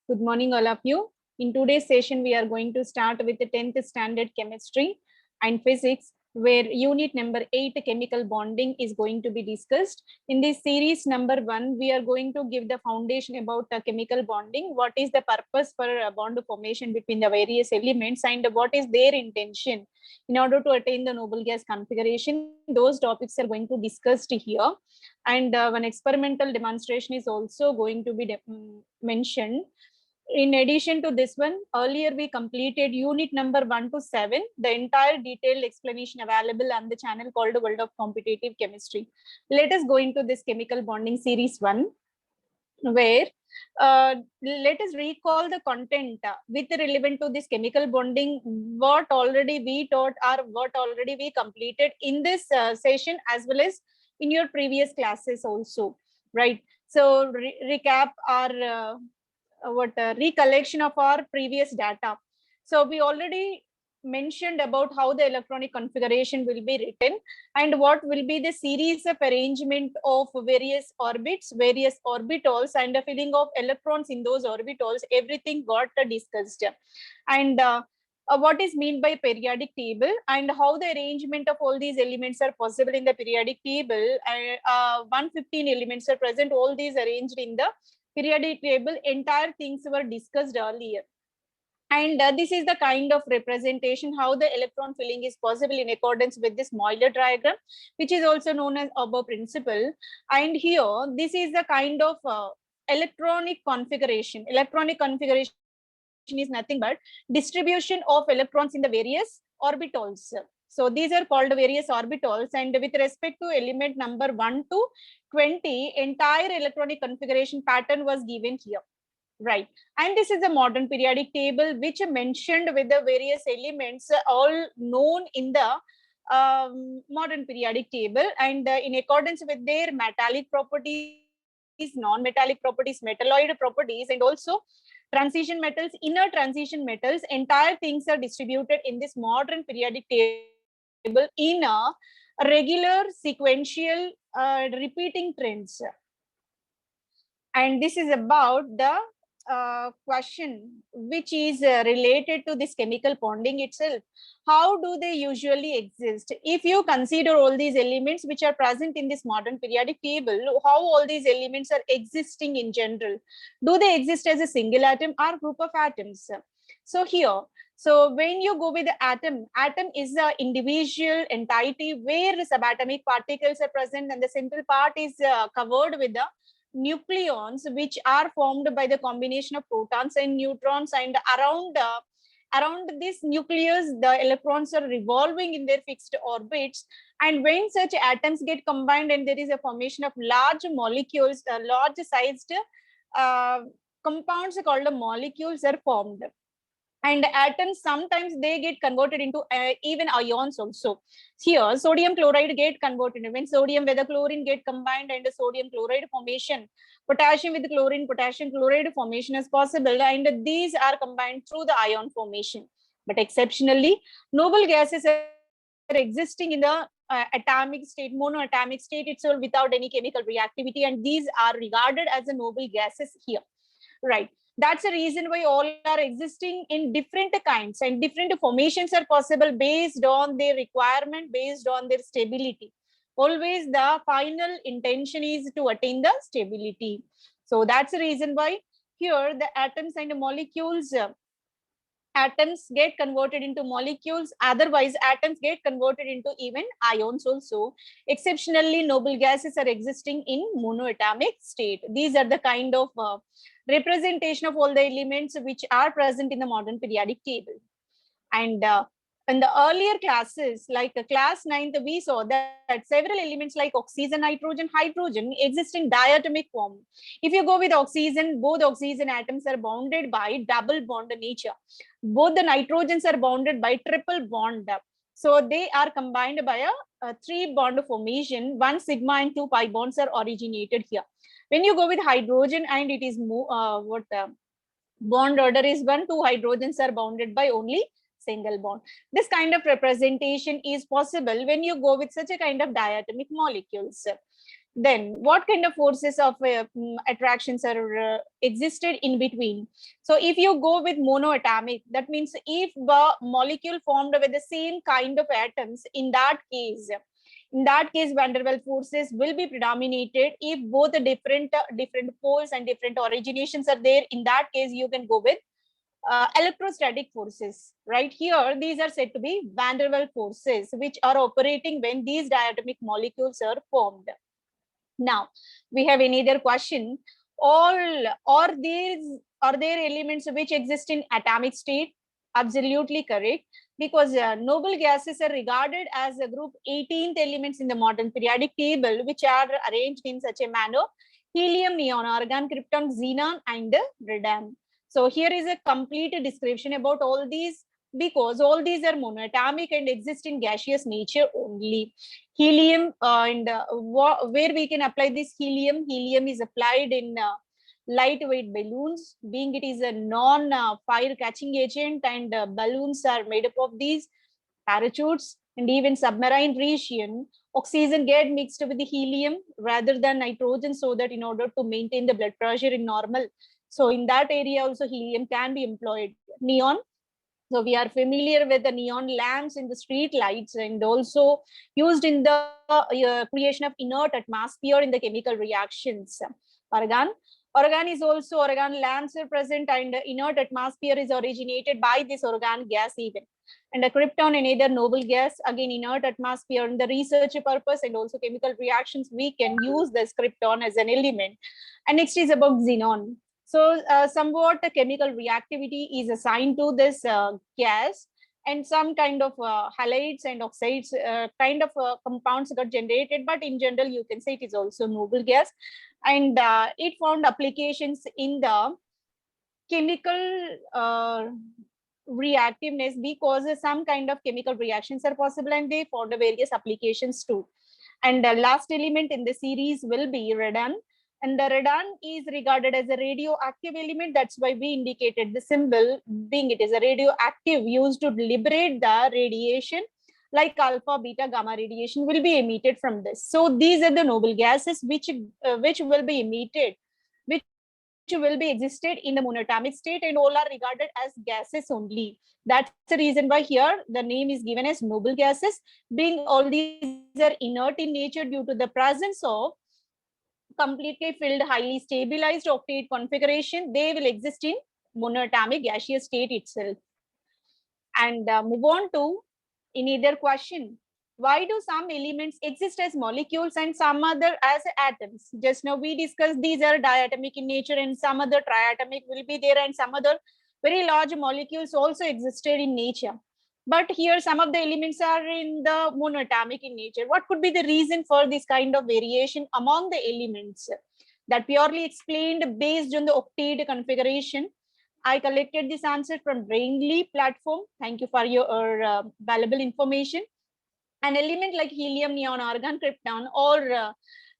Good morning, all of you. In today's session, we are going to start with the 10th standard chemistry and physics, where unit number 8, chemical bonding, is going to be discussed. In this series number 1, we are going to give the foundation about chemical bonding, what is the purpose for bond formation between the various elements, and what is their intention in order to attain the noble gas configuration. Those topics are going to be discussed here. And one experimental demonstration is also going to be mentioned. In addition to this one, earlier we completed unit number 1 to 7, the entire detailed explanation available on the channel called World of Competitive Chemistry. Let us go into this chemical bonding series 1, where let us recall the content with relevant to this chemical bonding, what already we taught or what already we completed in this session, as well as in your previous classes also, right? So recap our recollection of our previous data. So we already mentioned about how the electronic configuration will be written and what will be the series of arrangement of various orbits, various orbitals, and the filling of electrons in those orbitals. Everything got discussed. And what is meant by periodic table and how the arrangement of all these elements are possible in the periodic table. 115 elements are present, all these arranged in the periodic table. Entire things were discussed earlier. And this is the kind of representation how the electron filling is possible in accordance with this Euler diagram, which is also known as Above principle. And here, this is the kind of electronic configuration. Electronic configuration is nothing but distribution of electrons in the various orbitals. So these are called various orbitals, and with respect to element number 1 to 20, entire electronic configuration pattern was given here. Right. And this is a modern periodic table which mentioned with the various elements all known in the modern periodic table, and in accordance with their metallic properties, non-metallic properties, metalloid properties, and also transition metals, inner transition metals, entire things are distributed in this modern periodic table in a regular sequential repeating trends. And this is about the question which is related to this chemical bonding itself. How do they usually exist? If you consider all these elements which are present in this modern periodic table, how all these elements are existing in general? Do they exist as a single atom or group of atoms? So here, so when you go with the atom is an individual entity where subatomic particles are present, and the central part is covered with the nucleons, which are formed by the combination of protons and neutrons, and around this nucleus the electrons are revolving in their fixed orbits. And when such atoms get combined and there is a formation of large molecules, large sized compounds called molecules are formed. And atoms, sometimes they get converted into even ions also. Here, sodium chloride get converted. When sodium with the chlorine get combined and the sodium chloride formation, potassium with chlorine, potassium chloride formation is possible, and these are combined through the ion formation. But exceptionally, noble gases are existing in the atomic state, monoatomic state itself, without any chemical reactivity, and these are regarded as the noble gases here, right? That's the reason why all are existing in different kinds, and different formations are possible based on their requirement, based on their stability. Always the final intention is to attain the stability. So that's the reason why here the atoms and molecules, atoms get converted into molecules, otherwise atoms get converted into even ions also. Exceptionally, noble gases are existing in monoatomic state. These are the kind of representation of all the elements which are present in the modern periodic table. And in the earlier classes, like class 9th, we saw that several elements like oxygen, nitrogen, hydrogen exist in diatomic form. If you go with oxygen, both oxygen atoms are bounded by double bond nature. Both the nitrogens are bounded by triple bond. So they are combined by a 3 bond formation. 1 sigma and 2 pi bonds are originated here. When you go with hydrogen, and it is bond order is 1, 2 hydrogens are bounded by only single bond. This kind of representation is possible when you go with such a kind of diatomic molecules. Then what kind of forces of attractions are existed in between? So if you go with monoatomic, that means if the molecule formed with the same kind of atoms, in that case, van der Waals forces will be predominated. If both the different poles and different originations are there, in that case you can go with electrostatic forces. Right here, these are said to be van der Waals forces, which are operating when these diatomic molecules are formed. Now we have another question. All are there elements which exist in atomic state? Absolutely correct, because noble gases are regarded as a group 18th elements in the modern periodic table, which are arranged in such a manner: helium, neon, argon, krypton, xenon, and radon. So here is a complete description about all these, because all these are monoatomic and exist in gaseous nature only. Helium where we can apply this helium is applied in lightweight balloons, being it is a non fire catching agent, and balloons are made up of these parachutes. And even submarine region, oxygen get mixed with the helium rather than nitrogen, so that in order to maintain the blood pressure in normal, so in that area also helium can be employed. Neon, so we are familiar with the neon lamps in the street lights, and also used in the creation of inert atmosphere in the chemical reactions. Argon. Argon is also, argon lamps are present, and inert atmosphere is originated by this argon gas even. And a krypton, another noble gas, again inert atmosphere. In the research purpose and also chemical reactions, we can use this krypton as an element. And next is about xenon. So somewhat chemical reactivity is assigned to this gas, and some kind of halides and oxides kind of compounds got generated, but in general you can say it is also noble gas. And it found applications in the chemical reactiveness, because some kind of chemical reactions are possible, and they found various applications too. And the last element in the series will be radon. And the radon is regarded as a radioactive element. That's why we indicated the symbol, being it is a radioactive, used to liberate the radiation like alpha, beta, gamma radiation will be emitted from this. So these are the noble gases which will be emitted, which will be existed in the monatomic state, and all are regarded as gases only. That's the reason why here the name is given as noble gases, being all these are inert in nature due to the presence of completely filled, highly stabilized octet configuration. They will exist in monatomic gaseous state itself. And move on to another question. Why do some elements exist as molecules and some other as atoms? Just now we discussed these are diatomic in nature, and some other triatomic will be there, and some other very large molecules also existed in nature. But here some of the elements are in the monatomic in nature. What could be the reason for this kind of variation among the elements? That purely explained based on the octet configuration. I collected this answer from Brainly platform. Thank you for your valuable information. An element like helium, neon, argon, krypton, or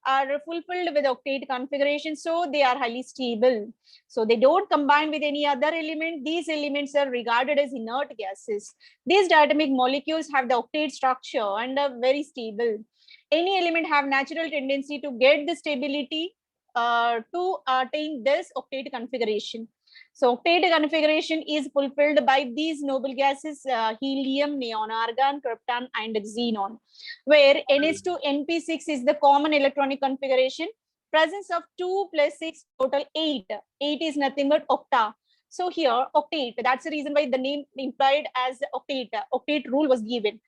are fulfilled with octet configuration, so they are highly stable. So they don't combine with any other element. These elements are regarded as inert gases. These diatomic molecules have the octet structure and are very stable. Any element have natural tendency to get the stability to attain this octet configuration. So octet configuration is fulfilled by these noble gases, helium, neon, argon, krypton, and xenon, where NH2 NP6 is the common electronic configuration. Presence of 2 plus 6, total 8. 8 is nothing but octa. So here octet, that's the reason why the name implied as octet. Octet rule was given,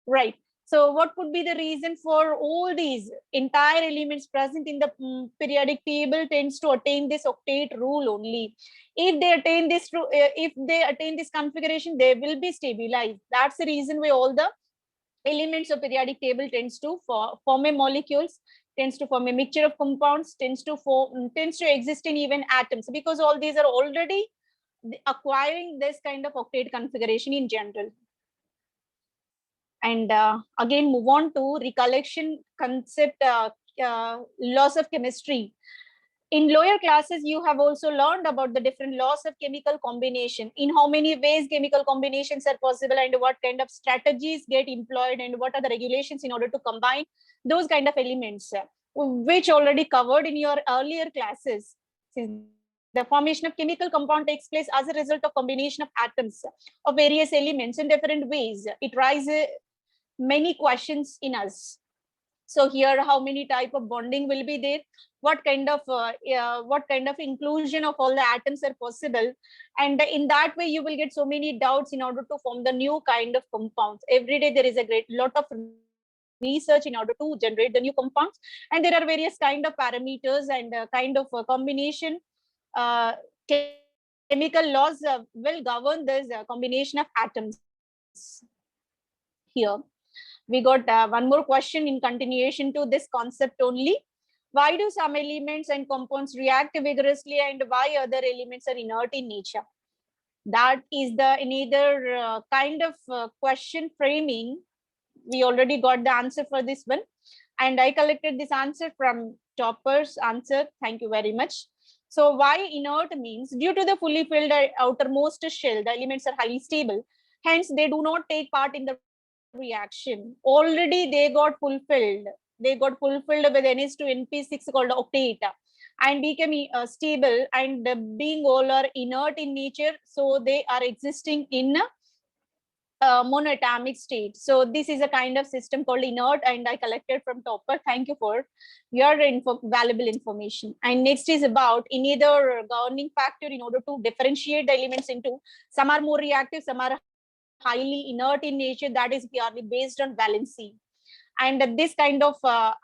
right? So what could be the reason for all these entire elements present in the periodic table tends to attain this octet rule only? If they attain this configuration, they will be stabilized. That's the reason why all the elements of periodic table tends to form a molecules, tends to form a mixture of compounds, tends to exist in even atoms, because all these are already acquiring this kind of octet configuration in general. And again, move on to recollection concept, laws of chemistry. In lower classes, you have also learned about the different laws of chemical combination, in how many ways chemical combinations are possible, and what kind of strategies get employed, and what are the regulations in order to combine those kind of elements. which already covered in your earlier classes. The formation of chemical compound takes place as a result of combination of atoms of various elements in different ways. It raises many questions in us. So here, how many type of bonding will be there? What kind of inclusion of all the atoms are possible? And in that way, you will get so many doubts in order to form the new kind of compounds. Every day there is a great lot of research in order to generate the new compounds, and there are various kind of parameters and kind of combination chemical laws will govern this combination of atoms. Here we got one more question in continuation to this concept only. Why do some elements and compounds react vigorously and why other elements are inert in nature? That is the another kind of question framing. We already got the answer for this one, and I collected this answer from Topper's answer. Thank you very much. So why inert means due to the fully filled outermost shell, the elements are highly stable. Hence, they do not take part in the reaction. Already they got fulfilled. They got fulfilled with NH2 NP6 called octet and become stable, and being all are inert in nature. So they are existing in monatomic state. So this is a kind of system called inert, and I collected from Topper. Thank you for your valuable information. And next is about another governing factor in order to differentiate the elements into some are more reactive, some are highly inert in nature. That is purely based on valency. And this kind of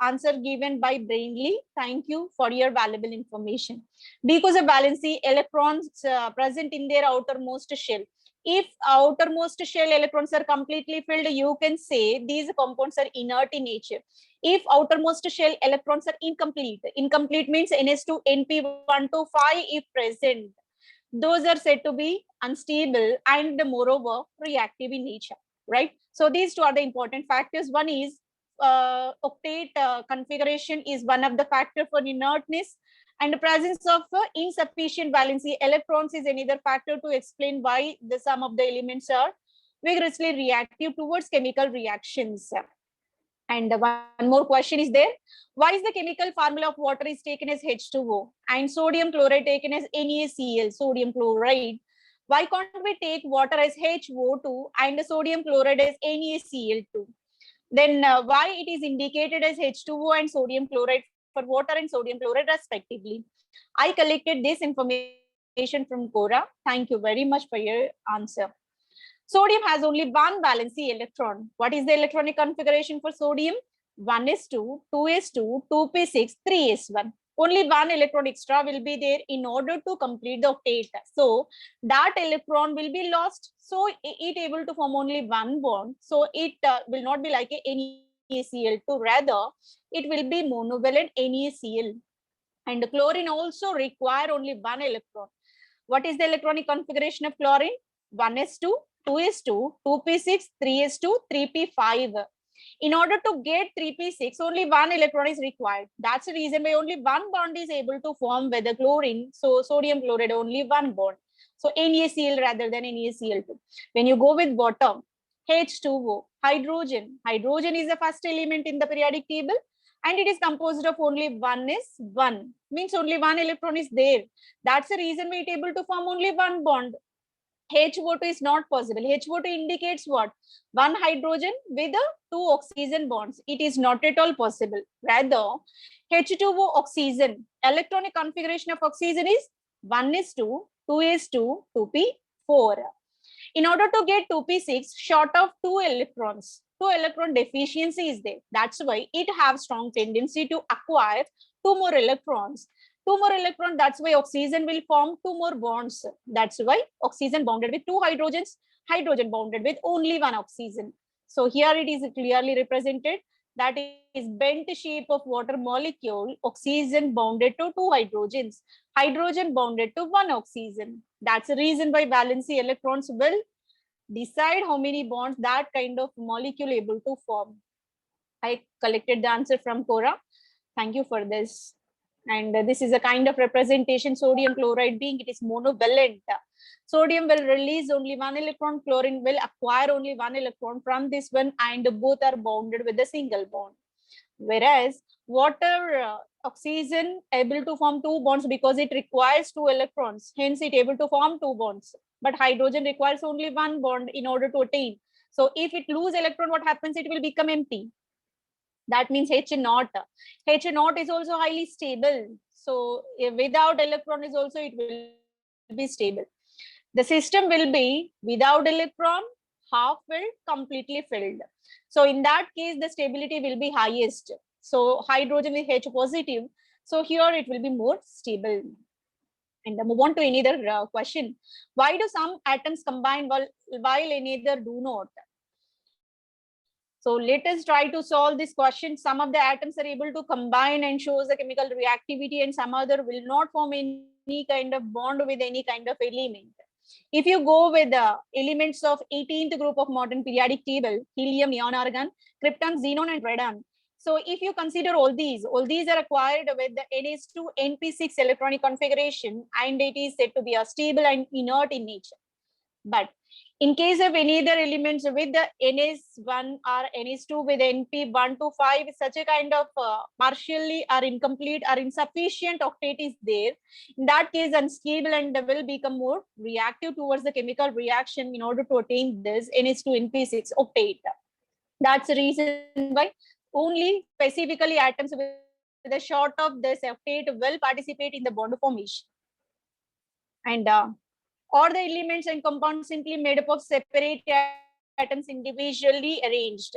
answer given by Brainly. Thank you for your valuable information. Because of valency, electrons present in their outermost shell. If outermost shell electrons are completely filled, you can say these compounds are inert in nature. If outermost shell electrons are incomplete, incomplete means NH2 NP125 if present, those are said to be unstable and moreover reactive in nature, right? So these two are the important factors. One is octet configuration is one of the factor for inertness, and the presence of insufficient valency electrons is another factor to explain why the some of the elements are vigorously reactive towards chemical reactions. And one more question is there. Why is the chemical formula of water is taken as H2O and sodium chloride taken as NaCl, sodium chloride? Why can't we take water as HO2 and sodium chloride as NaCl2? Then why it is indicated as H2O and sodium chloride for water and sodium chloride respectively? I collected this information from Cora. Thank you very much for your answer. Sodium has only one valency electron. What is the electronic configuration for sodium? 1s2, 2s2, 2p6, 3s1. Only one electron extra will be there in order to complete the octet. So that electron will be lost. So it able to form only one bond. So it will not be like a NaCl2. Rather, it will be monovalent NaCl. And chlorine also require only one electron. What is the electronic configuration of chlorine? 1s2, 2s2, 2p6, 3s2, 3p5. In order to get 3p6, only one electron is required. That's the reason why only one bond is able to form with the chlorine. So sodium chloride, only one bond. So NaCl rather than NaCl2. When you go with water, H2O, hydrogen. Hydrogen is the first element in the periodic table, and it is composed of only 1s1. Means only one electron is there. That's the reason we are able to form only one bond. HO2 is not possible. HO2 indicates what? One hydrogen with two oxygen bonds. It is not at all possible. Rather, H2O oxygen, electronic configuration of oxygen is 1s2, 2s2, 2p4. In order to get 2p6, short of two electrons, two electron deficiency is there. That's why it have strong tendency to acquire two more electrons. Two more electrons, that's why oxygen will form two more bonds. That's why oxygen bonded with two hydrogens, hydrogen bonded with only one oxygen. So here it is clearly represented. That is bent shape of water molecule, oxygen bonded to two hydrogens, hydrogen bonded to one oxygen. That's the reason why valency electrons will decide how many bonds that kind of molecule able to form. I collected the answer from Cora. Thank you for this. And this is a kind of representation. Sodium chloride being it is monovalent. Sodium will release only one electron, chlorine will acquire only one electron from this one, and both are bounded with a single bond. Whereas Water, oxygen able to form two bonds because it requires two electrons. Hence, it able to form two bonds. But hydrogen requires only one bond in order to attain. So if it lose electron, what happens? It will become empty. That means H naught. H naught is also highly stable. So without electron is also it will be stable. The system will be without electron, half filled, completely filled. So in that case, the stability will be highest. So hydrogen is H positive. So here it will be more stable. And move on to another question. Why do some atoms combine while another do not? So let us try to solve this question. Some of the atoms are able to combine and shows the chemical reactivity, and some other will not form any kind of bond with any kind of element. If you go with the elements of 18th group of modern periodic table, helium, neon, argon, krypton, xenon, and radon. So if you consider all these are acquired with the NH2 NP6 electronic configuration, and it is said to be a stable and inert in nature. But in case of any other elements with the NS1 or NS2 with NP1 to 5, such a kind of partially or incomplete or insufficient octet is there. In that case, unstable and will become more reactive towards the chemical reaction in order to attain this NH2 NP6 octet. That's the reason why only specifically atoms with a short of this octet will participate in the bond formation. And or the elements and compounds simply made up of separate atoms individually arranged,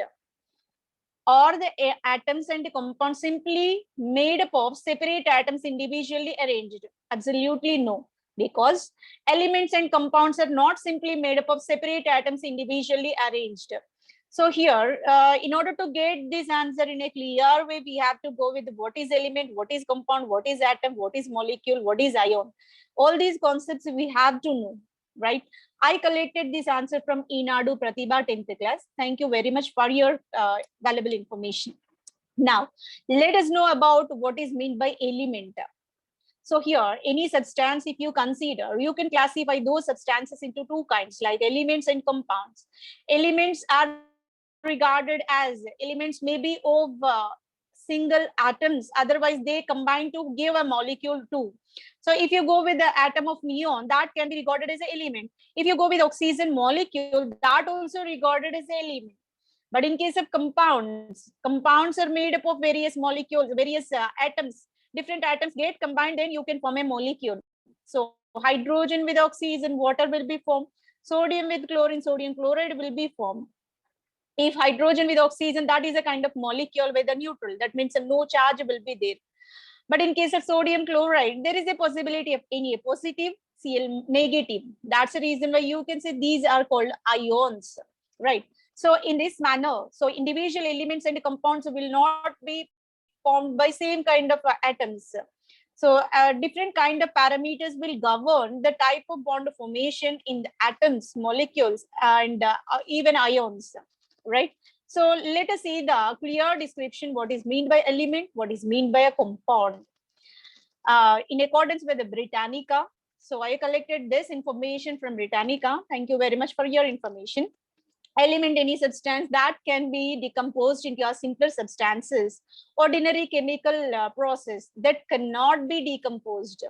or the atoms and compounds simply made up of separate atoms individually arranged? Absolutely no, because elements and compounds are not simply made up of separate atoms individually arranged. So here, in order to get this answer in a clear way, we have to go with what is element, what is compound, what is atom, what is molecule, what is ion. All these concepts we have to know, right? I collected this answer from Inadu Pratibha 10th class. Thank you very much for your valuable information. Now, let us know about what is meant by element. So here, any substance, if you consider, you can classify those substances into two kinds, like elements and compounds. Elements are regarded as elements may be of single atoms, otherwise they combine to give a molecule too. So if you go with the atom of neon, that can be regarded as an element. If you go with oxygen molecule, that also regarded as an element. But in case of compounds, compounds are made up of various molecules, various atoms. Different atoms get combined, then you can form a molecule. So hydrogen with oxygen, water will be formed. Sodium with chlorine, sodium chloride will be formed. If hydrogen with oxygen, that is a kind of molecule with a neutral. That means no charge will be there. But in case of sodium chloride, there is a possibility of any positive, Cl negative. That's the reason why you can say these are called ions, right? So in this manner, so individual elements and compounds will not be formed by same kind of atoms. So different kind of parameters will govern the type of bond formation in the atoms, molecules, and even ions, right? So let us see the clear description, what is meant by element, what is meant by a compound. In accordance with the Britannica, so I collected this information from Britannica. Thank you very much for your information. Element, any substance that can be decomposed into a simpler substances, ordinary chemical process that cannot be decomposed.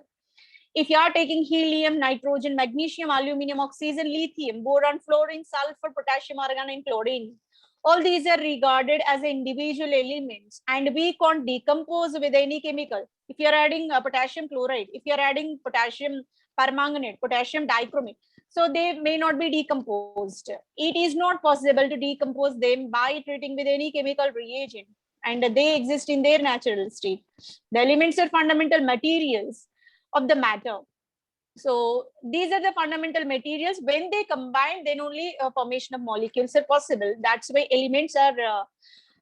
If you are taking helium, nitrogen, magnesium, aluminum, oxygen, lithium, boron, fluorine, sulfur, potassium, argon, and chlorine, all these are regarded as individual elements and we can't decompose with any chemical. If you are adding potassium chloride, if you are adding potassium permanganate, potassium dichromate, so they may not be decomposed. It is not possible to decompose them by treating with any chemical reagent, and they exist in their natural state. The elements are fundamental materials of the matter. So these are the fundamental materials. When they combine, then only formation of molecules are possible. That's why elements are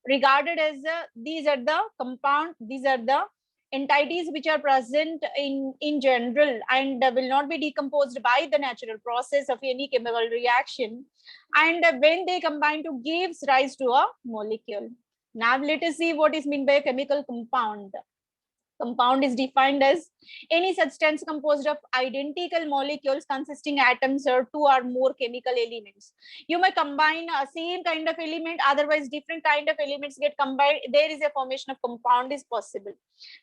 regarded as these are the compound, these are the entities which are present in general and will not be decomposed by the natural process of any chemical reaction. And when they combine to gives rise to a molecule. Now let us see what is meant by a chemical compound. Compound is defined as any substance composed of identical molecules consisting atoms or two or more chemical elements. You may combine a same kind of element, otherwise different kind of elements get combined. There is a formation of compound is possible.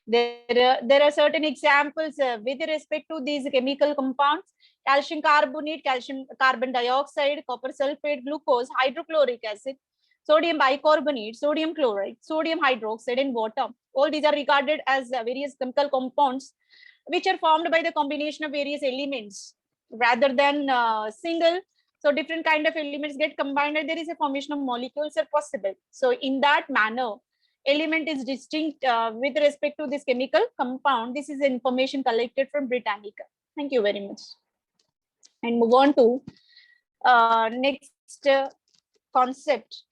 There are certain examples with respect to these chemical compounds: calcium carbonate, calcium carbon dioxide, copper sulfate, glucose, hydrochloric acid, sodium bicarbonate, sodium chloride, sodium hydroxide, and water. All these are regarded as various chemical compounds which are formed by the combination of various elements rather than single. So different kind of elements get combined and there is a formation of molecules are possible. So in that manner, element is distinct with respect to this chemical compound. This is information collected from Britannica. Thank you very much. And move on to next concept.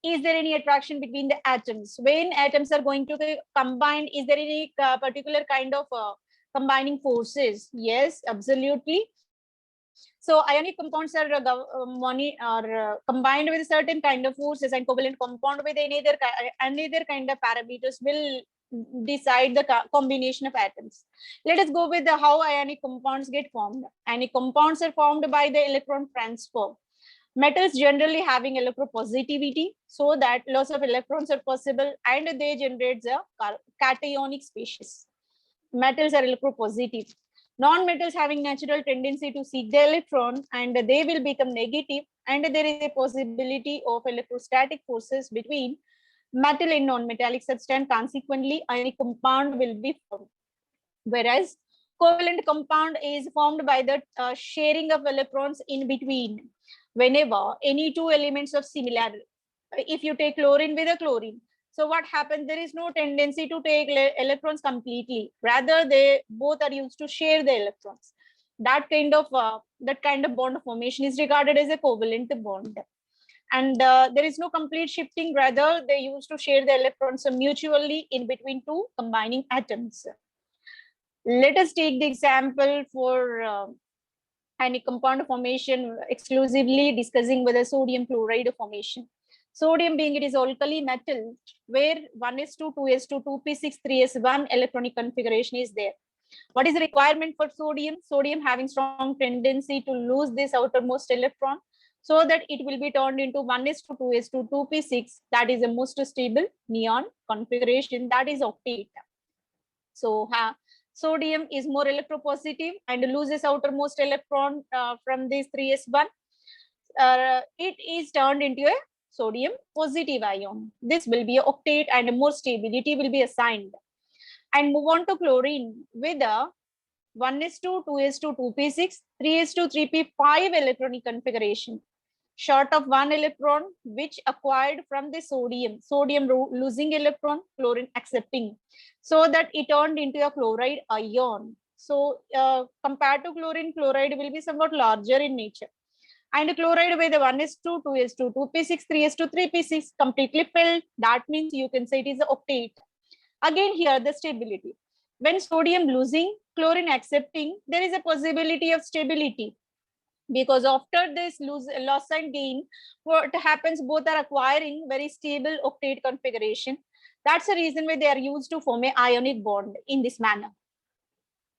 Is there any attraction between the atoms? When atoms are going to be combined, is there any particular kind of combining forces? Yes, absolutely. So ionic compounds are combined with certain kind of forces, and covalent compound with another kind of parameters will decide the combination of atoms. Let us go with how ionic compounds get formed. Ionic compounds are formed by the electron transfer. Metals generally having electropositivity, so that loss of electrons are possible and they generate the cationic species. Metals are electropositive. Non-metals having natural tendency to seek the electron and they will become negative, and there is a possibility of electrostatic forces between metal and non-metallic substance. Consequently, ionic compound will be formed. Whereas covalent compound is formed by the sharing of electrons in between. Whenever any two elements of similar, if you take chlorine with a chlorine, so what happens? There is no tendency to take electrons completely. Rather, they both are used to share the electrons. That kind of bond formation is regarded as a covalent bond. And there is no complete shifting. Rather, they used to share the electrons mutually in between two combining atoms. Let us take the example for ionic compound formation, exclusively discussing with the sodium chloride formation. Sodium being it is alkali metal, where 1s2, 2s2, 2p6, 3s1 electronic configuration is there. What is the requirement for sodium? Sodium having strong tendency to lose this outermost electron, so that it will be turned into 1s2, 2s2, 2p6. That is the most stable neon configuration, that is octet. So sodium is more electropositive and loses outermost electron from this 3s1. It is turned into a sodium positive ion. This will be an octet and more stability will be assigned. And move on to chlorine with a 1s2, 2s2, 2p6, 3s2, 3p5 electronic configuration. Short of one electron, which acquired from the sodium losing electron, chlorine accepting, so that it turned into a chloride ion. So compared to chlorine, chloride will be somewhat larger in nature. And chloride with the 1s2, 2s2, 2p6, 3s2, 3p6 completely filled. That means you can say it is an octet. Again, here the stability. When sodium losing, chlorine accepting, there is a possibility of stability. Because after this loss and gain, what happens, both are acquiring very stable octet configuration. That's the reason why they are used to form an ionic bond in this manner.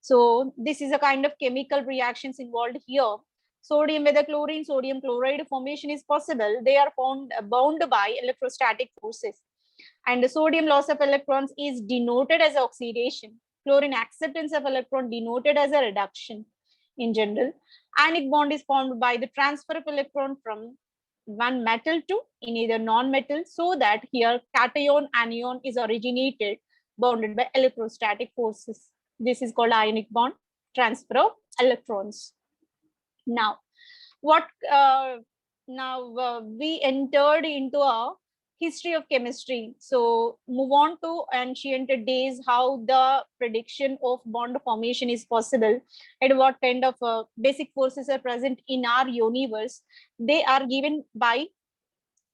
So this is a kind of chemical reactions involved here. Sodium with the chlorine, sodium chloride formation is possible. They are bound by electrostatic forces. And the sodium loss of electrons is denoted as oxidation. Chlorine acceptance of electron denoted as a reduction. In general, ionic bond is formed by the transfer of electron from one metal to another non-metal, so that here cation anion is originated, bounded by electrostatic forces. This is called ionic bond, transfer of electrons. Now, we entered into a history of chemistry. So move on to ancient days, how the prediction of bond formation is possible and what kind of basic forces are present in our universe. They are given by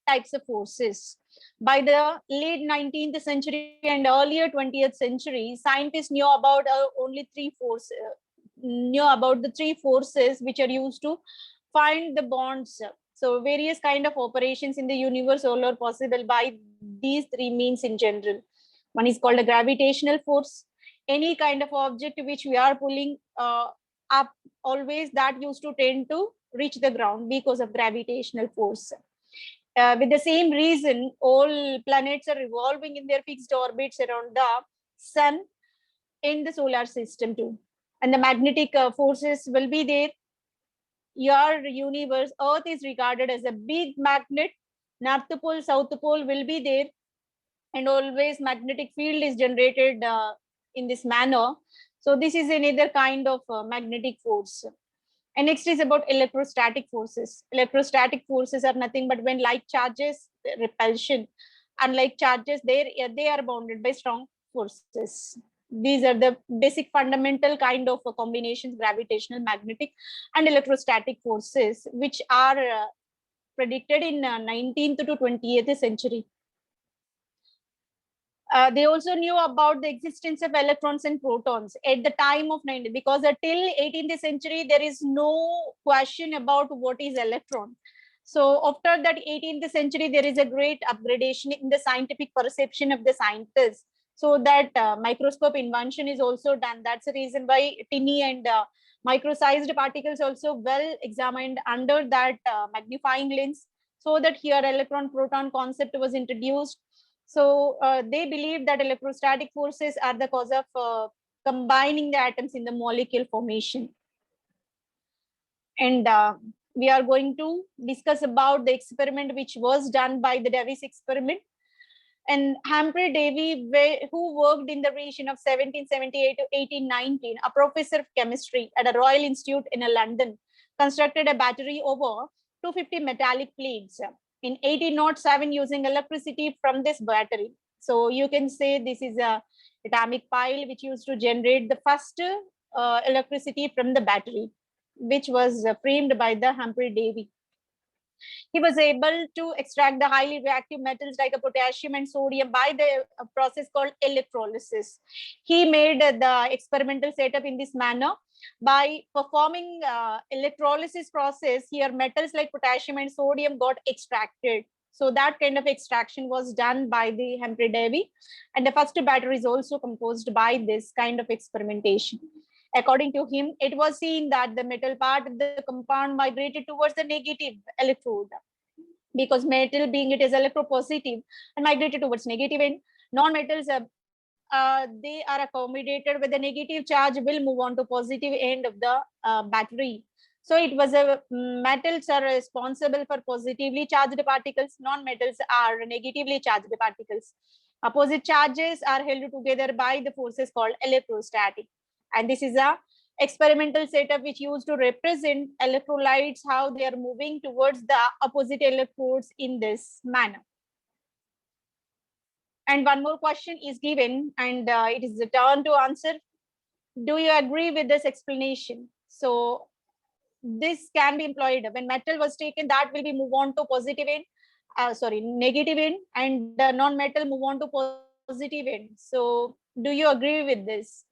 types of forces. By the late 19th century and earlier 20th century, scientists knew about only the three forces which are used to find the bonds. So various kind of operations in the universe are possible by these three means in general. One is called a gravitational force. any kind of object which we are pulling up, always that used to tend to reach the ground because of gravitational force. With the same reason, all planets are revolving in their fixed orbits around the sun in the solar system too. And the magnetic forces will be there. Your universe, Earth is regarded as a big magnet. North pole, South pole will be there. And always magnetic field is generated in this manner. So this is another kind of magnetic force. And next is about electrostatic forces. Electrostatic forces are nothing but when like charges, repulsion. Unlike charges, they are bounded by strong forces. These are the basic fundamental kind of combinations, gravitational, magnetic, and electrostatic forces, which are predicted in 19th to 20th century. They also knew about the existence of electrons and protons at the time of 90, because until 18th century, there is no question about what is electron. So after that 18th century, there is a great upgradation in the scientific perception of the scientists. So that microscope invention is also done. That's the reason why tiny and micro-sized particles also well examined under that magnifying lens. So that here electron proton concept was introduced. So they believe that electrostatic forces are the cause of combining the atoms in the molecule formation. And we are going to discuss about the experiment which was done by the Davis experiment. And Humphrey Davy, who worked in the region of 1778 to 1819, a professor of chemistry at a Royal Institute in London, constructed a battery over 250 metallic plates in 1807 using electricity from this battery. So you can say this is a atomic pile which used to generate the first electricity from the battery, which was framed by the Humphrey Davy. He was able to extract the highly reactive metals like a potassium and sodium by the process called electrolysis. He made the experimental setup in this manner. By performing electrolysis process, here metals like potassium and sodium got extracted. So that kind of extraction was done by the Humphrey Davy. And the first battery is also composed by this kind of experimentation. According to him, it was seen that the metal part of the compound migrated towards the negative electrode, because metal being it is electropositive and migrated towards negative end. Non-metals, they are accommodated with the negative charge will move on to positive end of the battery. So it was metals are responsible for positively charged particles. Non-metals are negatively charged particles. Opposite charges are held together by the forces called electrostatic. And this is a experimental setup which used to represent electrolytes, how they are moving towards the opposite electrodes in this manner. And one more question is given, and it is the turn to answer. Do you agree with this explanation? So this can be employed when metal was taken, that will be move on to positive end, negative end, and the non-metal move on to positive end. So do you agree with this?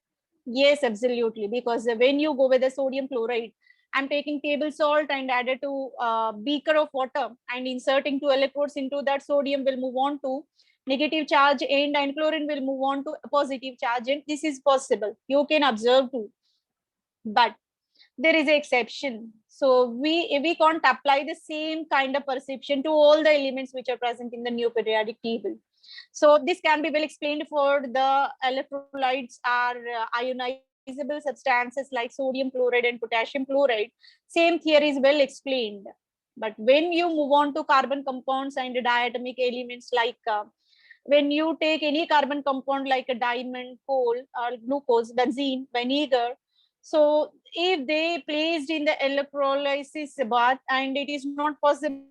Yes, absolutely. Because when you go with the sodium chloride, I'm taking table salt and added to a beaker of water and inserting 2 electrodes into that. Sodium will move on to negative charge end and chlorine will move on to a positive charge end. This is possible. You can observe too. But there is an exception. So we can't apply the same kind of perception to all the elements which are present in the new periodic table. So this can be well explained for the electrolytes are ionizable substances like sodium chloride and potassium chloride. Same theory is well explained. But when you move on to carbon compounds and diatomic elements like when you take any carbon compound like a diamond, coal, or glucose, benzene, vinegar, so if they placed in the electrolysis bath and it is not possible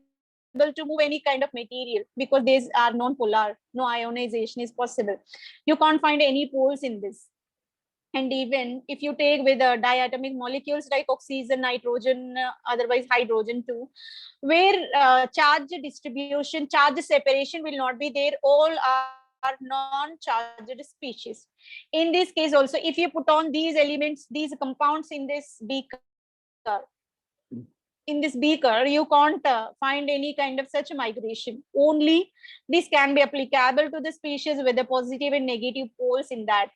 to move any kind of material because these are non-polar, no ionization is possible. You can't find any poles in this. And even if you take with diatomic molecules like oxygen, nitrogen, otherwise hydrogen too, where charge distribution, charge separation will not be there, all are non-charged species. In this case also, if you put on these elements, these compounds in this beaker, you can't find any kind of such migration. Only this can be applicable to the species with the positive and negative poles in that.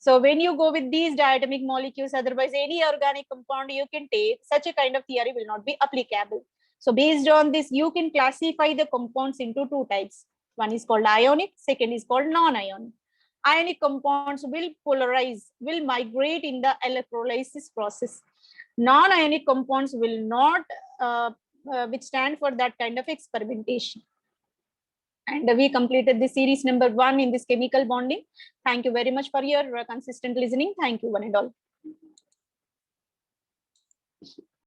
So when you go with these diatomic molecules, otherwise any organic compound you can take, such a kind of theory will not be applicable. So based on this, you can classify the compounds into two types. One is called ionic, second is called non-ionic. Ionic compounds will polarize, will migrate in the electrolysis process. Non-ionic compounds will not withstand for that kind of experimentation. And we completed the series number 1 in this chemical bonding. Thank you very much for your consistent listening. Thank you, one and all.